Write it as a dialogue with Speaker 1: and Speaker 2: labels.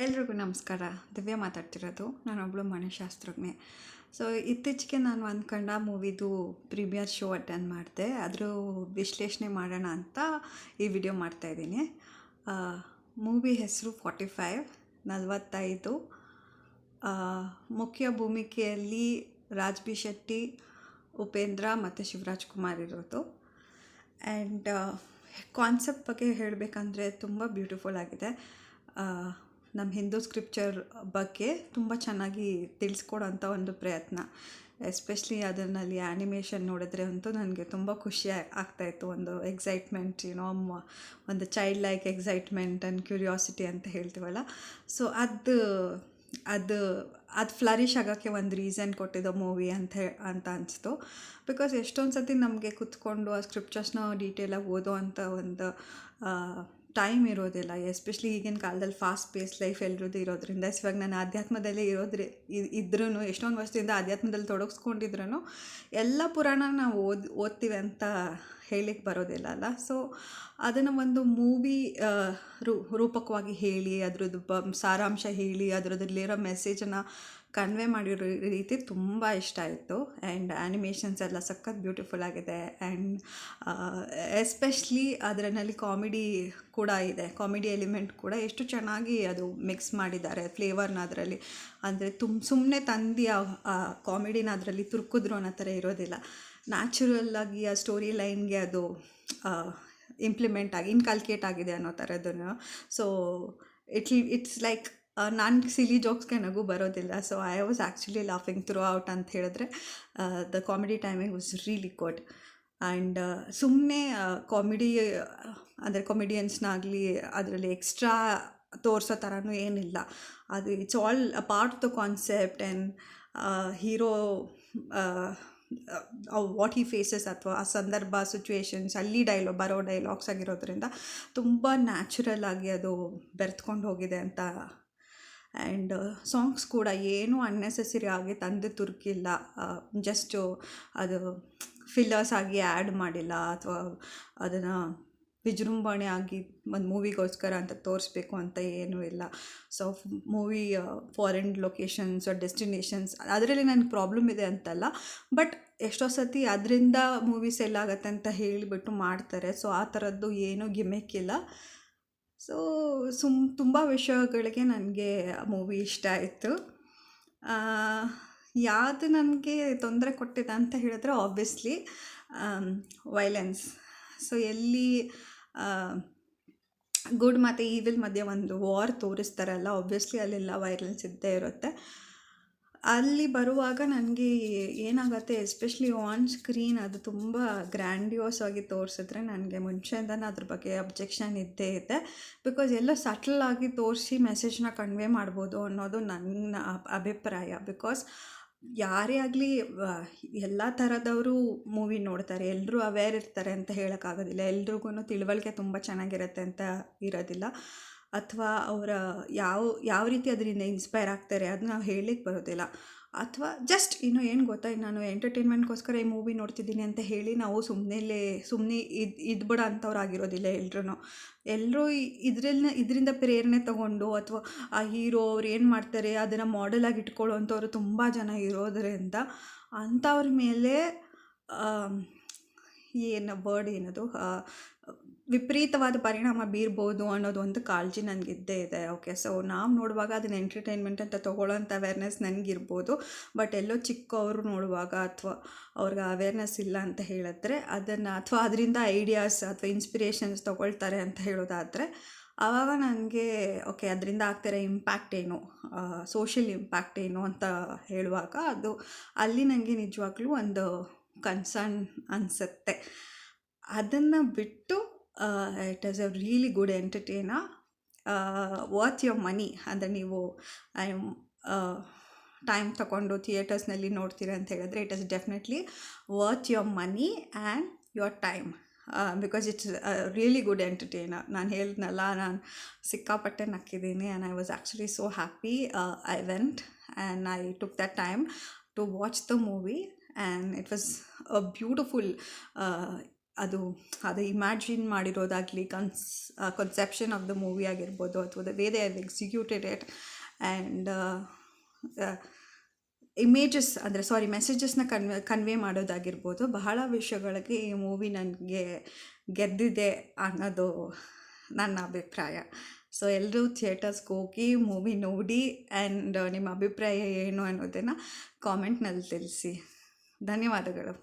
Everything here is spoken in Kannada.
Speaker 1: ಎಲ್ರಿಗೂ ನಮಸ್ಕಾರ. ದಿವ್ಯಾ ಮಾತಾಡ್ತಿರೋದು. ನಾನೊಬ್ಬಳು ಮನಃಶಾಸ್ತ್ರಜ್ಞೆ. ಸೊ ಇತ್ತೀಚೆಗೆ ನಾನು ಅಂದ್ಕೊಂಡ ಮೂವಿದು ಪ್ರೀಮಿಯರ್ ಶೋ ಅಟೆಂಡ್ ಮಾಡಿದೆ. ಅದ್ರ ವಿಶ್ಲೇಷಣೆ ಮಾಡೋಣ ಅಂತ ಈ ವಿಡಿಯೋ ಮಾಡ್ತಾಯಿದ್ದೀನಿ. ಮೂವಿ ಹೆಸರು 45 45. ಮುಖ್ಯ ಭೂಮಿಕೆಯಲ್ಲಿ ರಾಜ್ ಬಿ ಶೆಟ್ಟಿ, ಉಪೇಂದ್ರ ಮತ್ತು ಶಿವರಾಜ್ ಕುಮಾರ್ ಇರೋದು. ಆ್ಯಂಡ್ ಕಾನ್ಸೆಪ್ಟ್ ಬಗ್ಗೆ ಹೇಳಬೇಕಂದ್ರೆ ತುಂಬ ಬ್ಯೂಟಿಫುಲ್ ಆಗಿದೆ. ನಮ್ಮ ಹಿಂದೂ ಸ್ಕ್ರಿಪ್ಚರ್ ಬಗ್ಗೆ ತುಂಬ ಚೆನ್ನಾಗಿ ತಿಳಿಸ್ಕೊಡೋಂಥ ಒಂದು ಪ್ರಯತ್ನ. ಎಸ್ಪೆಷಲಿ ಅದರಲ್ಲಿ ಆ್ಯನಿಮೇಷನ್ ನೋಡಿದ್ರೆ ಅಂತೂ ನನಗೆ ತುಂಬ ಖುಷಿ ಆಗ್ತಾಯಿತ್ತು. ಒಂದು ಎಕ್ಸೈಟ್ಮೆಂಟ್, ಒಂದು child like excitement and curiosity ಅಂತ ಹೇಳ್ತೀವಲ್ಲ. ಸೊ ಅದು ಅದು ಅದು ಫ್ಲರಿಷ್ ಆಗೋಕ್ಕೆ ಒಂದು ರೀಸನ್ ಕೊಟ್ಟಿದ್ದು ಮೂವಿ ಅಂತ ಅನಿಸ್ತು. ಬಿಕಾಸ್ ಎಷ್ಟೊಂದು ಸತಿ ನಮಗೆ ಕೂತ್ಕೊಂಡು ಆ ಸ್ಕ್ರಿಪ್ಚರ್ಸ್ನ ಡೀಟೇಲಾಗಿ ಓದೋ ಅಂಥ ಒಂದು ಟೈಮ್ ಇರೋದಿಲ್ಲ. ಎಸ್ಪೆಷಲಿ ಈಗಿನ ಕಾಲದಲ್ಲಿ ಫಾಸ್ಟ್ ಪೇಸ್ ಲೈಫ್ ಎಲ್ರದ್ದು ಇರೋದ್ರಿಂದ. ಇವಾಗ ನಾನು ಆಧ್ಯಾತ್ಮದಲ್ಲೇ ಇದ್ರೂ ಎಷ್ಟೊಂದು ವರ್ಷದಿಂದ ಆಧ್ಯಾತ್ಮದಲ್ಲಿ ತೊಡಗಿಸ್ಕೊಂಡಿದ್ರೂ ಎಲ್ಲ ಪುರಾಣ ನಾವು ಓದ್ತೀವಿ ಅಂತ ಹೇಳಿಕ್ಕೆ ಬರೋದಿಲ್ಲ ಅಲ್ಲ. ಸೊ ಅದನ್ನು ಒಂದು ಮೂವಿ ರೂಪಕವಾಗಿ ಹೇಳಿ, ಅದ್ರದ್ದು ಸಾರಾಂಶ ಹೇಳಿ, ಅದರದಲ್ಲಿರೋ ಮೆಸೇಜನ್ನು ಕನ್ವೆ ಮಾಡಿರೋ ರೀತಿ ತುಂಬ ಇಷ್ಟ ಆಯಿತು. ಆ್ಯಂಡ್ ಆ್ಯನಿಮೇಷನ್ಸ್ ಎಲ್ಲ ಸಖತ್ ಬ್ಯೂಟಿಫುಲ್ ಆಗಿದೆ. ಆ್ಯಂಡ್ ಎಸ್ಪೆಷಲಿ ಅದರಲ್ಲಿ ಕಾಮಿಡಿ ಕೂಡ ಇದೆ. ಕಾಮಿಡಿ ಎಲಿಮೆಂಟ್ ಕೂಡ ಎಷ್ಟು ಚೆನ್ನಾಗಿ ಅದು ಮಿಕ್ಸ್ ಮಾಡಿದ್ದಾರೆ ಫ್ಲೇವರ್ನ ಅದರಲ್ಲಿ. ಅಂದರೆ ಸುಮ್ಮನೆ ತಂದು ಆ ಕಾಮಿಡಿನ ಅದರಲ್ಲಿ ತುರ್ಕಿದ್ರು ಅನ್ನೋ ಥರ ಇರೋದಿಲ್ಲ. ನ್ಯಾಚುರಲ್ಲಾಗಿ ಆ ಸ್ಟೋರಿ ಲೈನ್ಗೆ ಅದು ಇಂಪ್ಲಿಮೆಂಟ್ ಆಗಿ ಇನ್ಕಲ್ಕೇಟ್ ಆಗಿದೆ ಅನ್ನೋ ಥರದನ್ನು. ಸೊ ಇಟ್ಸ್ ಲೈಕ್ ನಾನು ಸಿಲಿ ಜೋಕ್ಸ್ಗೆ ನಗು ಬರೋದಿಲ್ಲ. So I was actually laughing throughout ಅಂತ ಹೇಳಿದ್ರೆ the comedy timing was really good. And ಸುಮ್ಮನೆ ಕಾಮಿಡಿ ಅಂದರೆ ಕಾಮಿಡಿಯನ್ಸ್ನಾಗಲಿ ಅದರಲ್ಲಿ ಎಕ್ಸ್ಟ್ರಾ ತೋರಿಸೋ ಥರನೂ ಏನಿಲ್ಲ. ಅದು it's all a part of the concept. And hero what he faces ಅಥವಾ ಆ ಸಂದರ್ಭ ಸಿಚುವೇಶನ್ಸ್ ಅಲ್ಲಿ ಬರೋ ಡೈಲಾಗ್ಸ್ ಆಗಿರೋದ್ರಿಂದ ತುಂಬ ನ್ಯಾಚುರಲ್ ಆಗಿ ಅದು ಬೆರೆತ್ಕೊಂಡು ಹೋಗಿದೆ ಅಂತ. ಆ್ಯಂಡ್ ಸಾಂಗ್ಸ್ ಕೂಡ ಏನೂ ಅನ್ನೆಸೆಸರಿ ಆಗಿ ತಂದು ತುರ್ಕಿಲ್ಲ. ಜಸ್ಟು ಅದು ಫಿಲ್ಲರ್ಸ್ ಆಗಿ ಆ್ಯಡ್ ಮಾಡಿಲ್ಲ ಅಥವಾ ಅದನ್ನು ವಿಜೃಂಭಣೆ ಆಗಿ ಒಂದು ಮೂವಿಗೋಸ್ಕರ ಅಂತ ತೋರಿಸ್ಬೇಕು ಅಂತ ಏನೂ ಇಲ್ಲ. So movie foreign locations destinations ಅದರಲ್ಲಿ ನನಗೆ ಪ್ರಾಬ್ಲಮ್ ಇದೆ ಅಂತಲ್ಲ, ಬಟ್ ಎಷ್ಟೋ ಸತಿ ಅದರಿಂದ ಮೂವೀಸ್ ಎಲ್ಲಾಗತ್ತೆ ಅಂತ ಹೇಳಿಬಿಟ್ಟು ಮಾಡ್ತಾರೆ. ಸೊ ಆ ಥರದ್ದು ಏನೂ ಗಿಮಿಕ್ಕಿಲ್ಲ. ಸೊ ತುಂಬ ವಿಷಯಗಳಿಗೆ ನನಗೆ ಮೂವಿ ಇಷ್ಟ ಆಯಿತು. ಯಾವುದು ನನಗೆ ತೊಂದರೆ ಕೊಟ್ಟಿದೆ ಅಂತ ಹೇಳಿದ್ರೆ ಆಬ್ವಿಯಸ್ಲಿ ವೈಲೆನ್ಸ್. ಸೊ ಎಲ್ಲಿ ಗುಡ್ ಮತ್ತು ಈವಿಲ್ ಮಧ್ಯೆ ಒಂದು ವಾರ್ ತೋರಿಸ್ತಾರಲ್ಲ, ಆಬ್ವಿಯಸ್ಲಿ ಅಲ್ಲೆಲ್ಲ ವೈಲೆನ್ಸ್ ಇದ್ದೇ ಇರುತ್ತೆ. ಅಲ್ಲಿ ಬರುವಾಗ ನನಗೆ ಏನಾಗುತ್ತೆ, ಎಸ್ಪೆಷಲಿ ಆನ್ ಸ್ಕ್ರೀನ್ ಅದು ತುಂಬ ಗ್ರ್ಯಾಂಡಿಯೋಸ್ ಆಗಿ ತೋರಿಸಿದ್ರೆ ನನಗೆ ಮುಂಚೆಯಿಂದನೇ ಅದ್ರ ಬಗ್ಗೆ ಅಬ್ಜೆಕ್ಷನ್ ಇದ್ದೇ ಇದೆ. ಬಿಕಾಸ್ ಎಲ್ಲ ಸಟಲ್ ಆಗಿ ತೋರಿಸಿ ಮೆಸೇಜ್ನ ಕನ್ವೆ ಮಾಡ್ಬೋದು ಅನ್ನೋದು ನನ್ನ ಅಭಿಪ್ರಾಯ. ಬಿಕಾಸ್ ಯಾರೇ ಆಗಲಿ ಎಲ್ಲ ಥರದವರು ಮೂವಿ ನೋಡ್ತಾರೆ, ಎಲ್ಲರೂ ಅವೇರ್ ಇರ್ತಾರೆ ಅಂತ ಹೇಳೋಕ್ಕಾಗೋದಿಲ್ಲ. ಎಲ್ರಿಗೂ ತಿಳುವಳಿಕೆ ತುಂಬ ಚೆನ್ನಾಗಿರುತ್ತೆ ಅಂತ ಇರೋದಿಲ್ಲ. ಅಥವಾ ಅವರ ಯಾವ ರೀತಿ ಅದರಿಂದ ಇನ್ಸ್ಪೈರ್ ಆಗ್ತಾರೆ ಅದು ನಾವು ಹೇಳಲಿಕ್ಕೆ ಬರೋದಿಲ್ಲ. ಅಥವಾ ಜಸ್ಟ್ ಏನು ಗೊತ್ತಾ, ನಾನು ಎಂಟರ್ಟೈನ್ಮೆಂಟ್ಗೋಸ್ಕರ ಈ ಮೂವಿ ನೋಡ್ತಿದ್ದೀನಿ ಅಂತ ಹೇಳಿ ನಾವು ಸುಮ್ಮನೆ ಇದ್ಬಿಡೋ ಅಂಥವ್ರು ಆಗಿರೋದಿಲ್ಲ. ಎಲ್ಲರೂ ಇದರಿಂದ ಪ್ರೇರಣೆ ತೊಗೊಂಡು ಅಥವಾ ಆ ಹೀರೋ ಅವ್ರು ಏನು ಮಾಡ್ತಾರೆ ಅದನ್ನು ಮಾಡೆಲಾಗಿ ಇಟ್ಕೊಳ್ಳೋ ಅಂಥವ್ರು ತುಂಬ ಜನ ಇರೋದರಿಂದ ಅಂಥವ್ರ ಮೇಲೆ ಏನದು ವಿಪರೀತವಾದ ಪರಿಣಾಮ ಬೀರ್ಬೋದು ಅನ್ನೋದು ಒಂದು ಕಾಳಜಿ ನನಗಿದ್ದೇ ಇದೆ. ಓಕೆ, ಸೊ ನಾವು ನೋಡುವಾಗ ಅದನ್ನು ಎಂಟರ್ಟೈನ್ಮೆಂಟ್ ಅಂತ ತೊಗೊಳ್ಳೋಂಥ ಅವೇರ್ನೆಸ್ ನನಗಿರ್ಬೋದು. ಬಟ್ ಎಲ್ಲೋ ಚಿಕ್ಕವರು ನೋಡುವಾಗ ಅಥವಾ ಅವ್ರಿಗೆ ಅವೇರ್ನೆಸ್ ಇಲ್ಲ ಅಂತ ಹೇಳಿದ್ರೆ ಅದನ್ನು, ಅಥವಾ ಅದರಿಂದ ಐಡಿಯಾಸ್ ಅಥವಾ ಇನ್ಸ್ಪಿರೇಷನ್ಸ್ ತೊಗೊಳ್ತಾರೆ ಅಂತ ಹೇಳೋದಾದರೆ ಆವಾಗ ನನಗೆ ಓಕೆ, ಅದರಿಂದ ಆಗ್ತಿರೋ ಇಂಪ್ಯಾಕ್ಟ್ ಏನು, ಸೋಷಿಯಲ್ ಇಂಪ್ಯಾಕ್ಟ್ ಏನು ಅಂತ ಹೇಳುವಾಗ ಅದು ಅಲ್ಲಿ ನನಗೆ ನಿಜವಾಗ್ಲೂ ಒಂದು ಕನ್ಸರ್ನ್ ಅನಿಸುತ್ತೆ. ಅದನ್ನು ಬಿಟ್ಟು it is a really good entertainer, worth your money. ಅಂದರೆ ನೀವು ಟೈಮ್ ತಗೊಂಡು ಥಿಯೇಟರ್ಸ್ನಲ್ಲಿ ನೋಡ್ತೀರ ಅಂತ ಹೇಳಿದ್ರೆ it is definitely worth your money and your time. Because it's really good entertainer. ನಾನು ಹೇಳಿದ್ನಲ್ಲ, ನಾನು ಸಿಕ್ಕಾಪಟ್ಟೆ ನಕ್ಕಿದ್ದೀನಿ. And I was actually so happy. I went and I took the time to watch the movie and it was a beautiful ಅದು ಇಮ್ಯಾಜಿನ್ ಮಾಡಿರೋದಾಗಲಿ ಕನ್ಸೆಪ್ಷನ್ ಆಫ್ ದ ಮೂವಿ ಆಗಿರ್ಬೋದು, ಅಥವಾ the way they have executed it, and images ಮೆಸೇಜಸ್ನ ಕನ್ವೆ ಮಾಡೋದಾಗಿರ್ಬೋದು, ಬಹಳ ವಿಷಯಗಳಿಗೆ ಈ ಮೂವಿ ನನಗೆ ಗೆದ್ದಿದೆ ಅನ್ನೋದು ನನ್ನ ಅಭಿಪ್ರಾಯ. ಸೊ ಎಲ್ಲರೂ ಥಿಯೇಟರ್ಸ್ಗೆ ಹೋಗಿ ಮೂವಿ ನೋಡಿ ಆ್ಯಂಡ್ ನಿಮ್ಮ ಅಭಿಪ್ರಾಯ ಏನು ಅನ್ನೋದನ್ನು ಕಾಮೆಂಟ್ನಲ್ಲಿ ತಿಳಿಸಿ. ಧನ್ಯವಾದಗಳು.